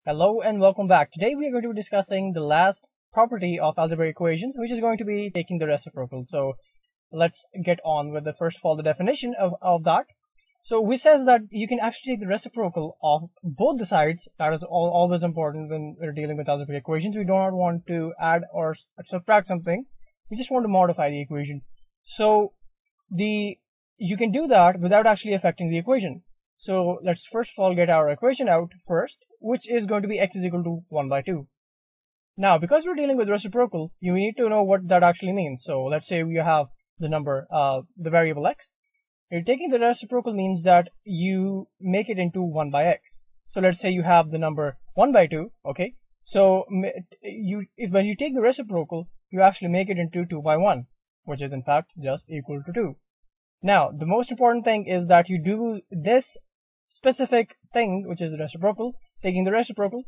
Hello and welcome back. Today we are going to be discussing the last property of algebraic equation, which is going to be taking the reciprocal. So let's get on with first of all the definition of that. So which says that you can actually take the reciprocal of both the sides. That is always important when we're dealing with algebraic equations. We do not want to add or subtract something. We just want to modify the equation. So you can do that without actually affecting the equation. So let's first of all get our equation out first, which is going to be x is equal to 1 by 2. Now, because we're dealing with reciprocal, you need to know what that actually means. So let's say we have the number, the variable x. You're taking the reciprocal means that you make it into 1 by x. So let's say you have the number 1 by 2, okay? So when you take the reciprocal, you actually make it into 2 by 1, which is in fact just equal to 2. Now, the most important thing is that you do this specific thing, which is the reciprocal, taking the reciprocal,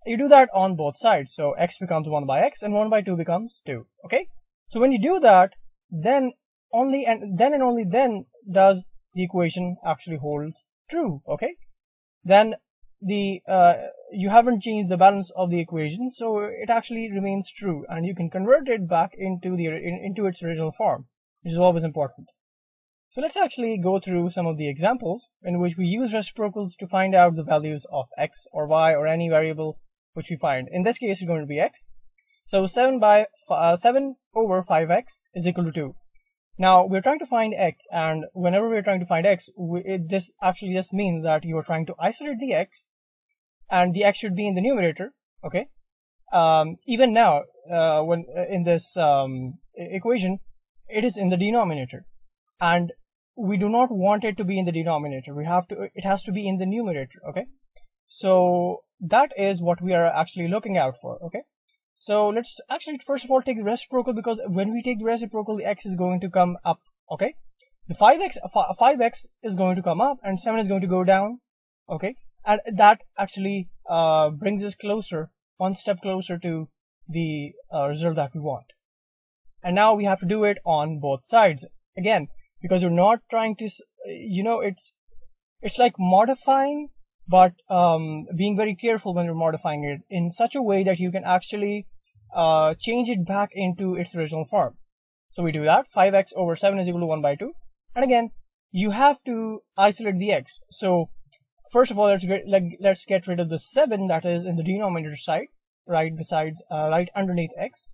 you do that on both sides. So x becomes 1 by x and 1 by 2 becomes 2, okay? So when you do that, then only then does the equation actually hold true, okay? Then you haven't changed the balance of the equation, so it actually remains true, and you can convert it back into its original form, which is always important. So let's actually go through some of the examples in which we use reciprocals to find out the values of x or y or any variable which we find. In this case, it's going to be x. So 7 over 5x is equal to 2. Now, we're trying to find x, and whenever we're trying to find x, this actually just means that you are trying to isolate the x, and the x should be in the numerator, okay? Even now, when in this equation, it is in the denominator. And we do not want it to be in the denominator. It has to be in the numerator, okay? So that is what we are actually looking out for, okay? So let's actually first of all take the reciprocal, because when we take the reciprocal, the x is going to come up, okay? The 5x is going to come up and 7 is going to go down, okay? And that actually brings us one step closer to the result that we want. And now we have to do it on both sides. Again, because you're not trying to, it's like modifying, but being very careful when you're modifying it in such a way that you can actually change it back into its original form. So we do that. 5x over 7 is equal to 1 by 2. And again, you have to isolate the x. So first of all, let's get rid of the 7 that is in the denominator side, right underneath x.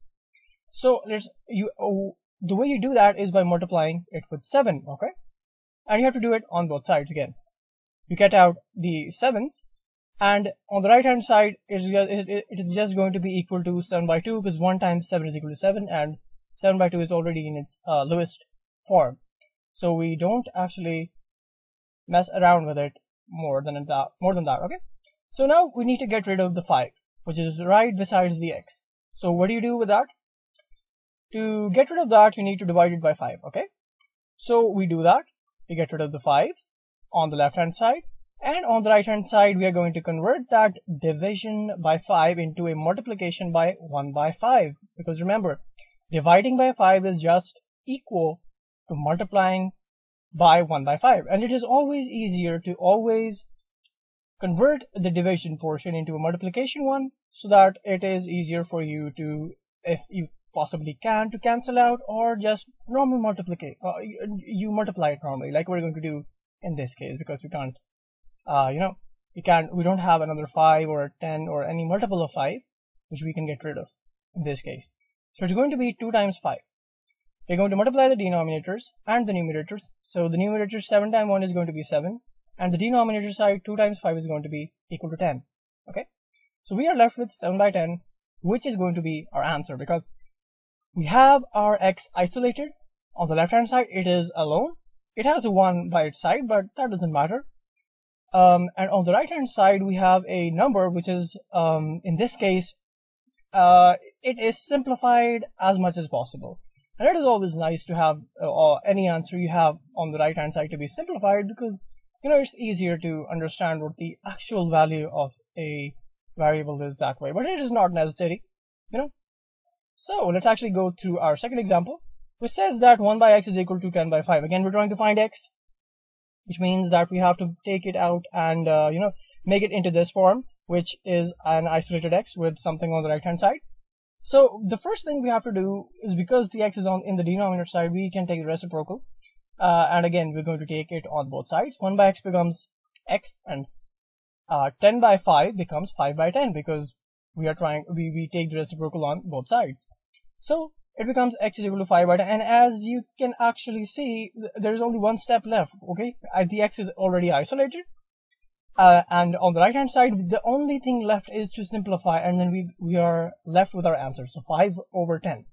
So the way you do that is by multiplying it with 7, okay? And you have to do it on both sides again. You get out the 7s, and on the right hand side, it is just going to be equal to 7 by 2, because 1 times 7 is equal to 7, and 7 by 2 is already in its lowest form. So we don't actually mess around with it more than that, okay? So now we need to get rid of the 5, which is right besides the x. So what do you do with that? To get rid of that, you need to divide it by 5, okay? So we do that. We get rid of the 5s on the left hand side, and on the right hand side, we are going to convert that division by 5 into a multiplication by 1 by 5. Because remember, dividing by 5 is just equal to multiplying by 1 by 5. And it is always easier to always convert the division portion into a multiplication one, so that it is easier for you to, if you possibly can, to cancel out, or just normal multiply. You multiply it normally, like we're going to do in this case, because we can't, we don't have another 5 or 10 or any multiple of 5, which we can get rid of in this case. So it's going to be 2 times 5. We're going to multiply the denominators and the numerators. So the numerator 7 times 1 is going to be 7, and the denominator side 2 times 5 is going to be equal to 10. Okay, so we are left with 7 by 10, which is going to be our answer, because we have our x isolated. On the left hand side, it is alone. It has a 1 by its side, but that doesn't matter. And on the right hand side, we have a number which is, in this case, it is simplified as much as possible. And it is always nice to have any answer you have on the right hand side to be simplified, because it's easier to understand what the actual value of a variable is that way. But it is not necessary, So let's actually go through our second example, which says that 1 by x is equal to 10 by 5. Again, we're trying to find x, which means that we have to take it out and make it into this form. which is an isolated x with something on the right hand side. So the first thing we have to do is, because the x is in the denominator side, we can take the reciprocal, and again we're going to take it on both sides. 1 by x becomes x, and 10 by 5 becomes 5 by 10, because we take the reciprocal on both sides. So it becomes x is equal to 5 by 10, and as you can actually see, there is only one step left. Okay, the x is already isolated, and on the right hand side the only thing left is to simplify, and then we are left with our answer. So 5 over 10.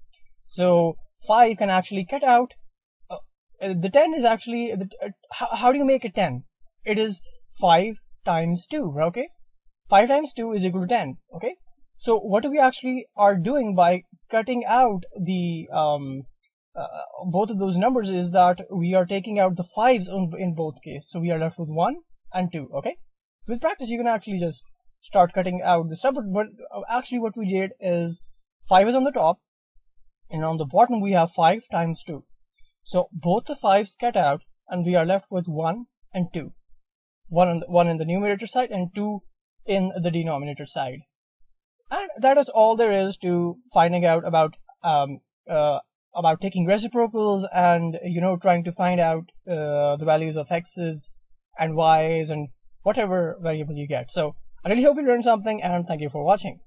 So 5 can actually cut out. The 10 is actually how do you make it 10? It is 5 times 2. Okay, 5 times 2 is equal to 10. Okay, so what we actually are doing by cutting out the both of those numbers is that we are taking out the 5s in both cases. So we are left with 1 and 2. Okay, with practice you can actually just start cutting out the separate, but actually what we did is 5 is on the top, and on the bottom we have 5 times 2. So both the 5s cut out, and we are left with 1 and 2. 1 in the numerator side and 2 in the denominator side. And that is all there is to finding out about taking reciprocals, and trying to find out the values of x's and y's and whatever variable you get. So I really hope you learned something, and thank you for watching.